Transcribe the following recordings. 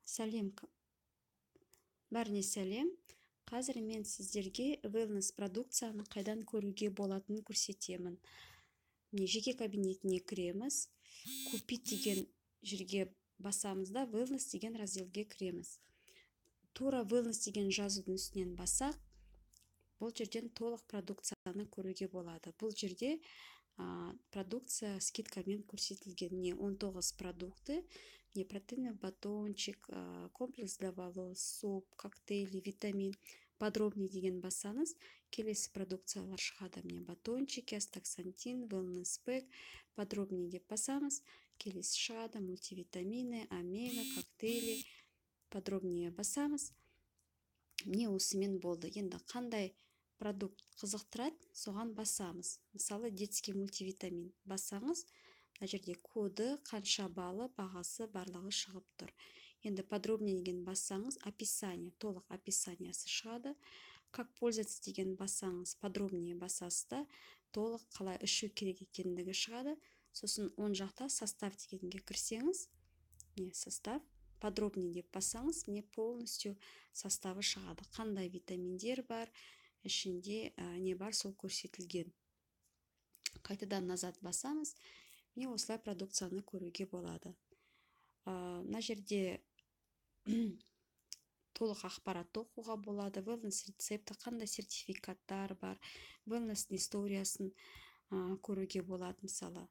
Сәлем, бәріне сәлем. Қазір мен сіздерге wellness продукцияны қайдан көруге болатынын көрсетемін. Жеке кабинетіне кіреміз. Купить деген жерге басамыз да wellness деген разделге кіреміз. Тура wellness деген жазудың үстінен басақ, бұл жерден толық продукцияны көруге болады. Бұл жерде продукция скидкамен көрсетілген. 19 продукты, протеиновый батончик, комплекс для волос, суп, коктейли, витамин. Подробнее деген басаңыз, келесі продукциялар шығады. Батончики, астаксантин, wellness pack. Подробнее деп басамыз, келесі шығады. Мультивитамины, омега, коктейли. Подробнее басамыз. Осымен болды. Енді қандай продукт қызықтырады, соған басамыз. Мысалы, детский мультивитамин басаңыз, мына жерде коды, қанша баллы, бағасы барлығы шығып тұр. Енді подробнее деген басаңыз, описание, толық описаниясы шығады. Как пользоваться деген басаңыз, подробнее басасыз да, толық қалай ішу керек екендігі шығады. Сосын оң жақта состав дегенге кірсеңіз, состав, подробнее деп басаңыз, полностью составы шығады. Қандай витаминдер бар, ішінде не бар, сол көрсетілген. Қайтадан назад басамыз, осылай продукцияны көруге болады. Мына жерде толық ақпаратты оқуға болады. Wellness рецепті, қандай сертификаттар бар, wellness историясын көруге болады. Мысалы,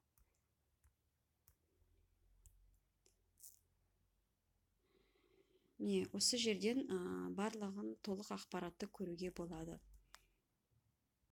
осы жерден барлығын толық ақпаратты көруге болады.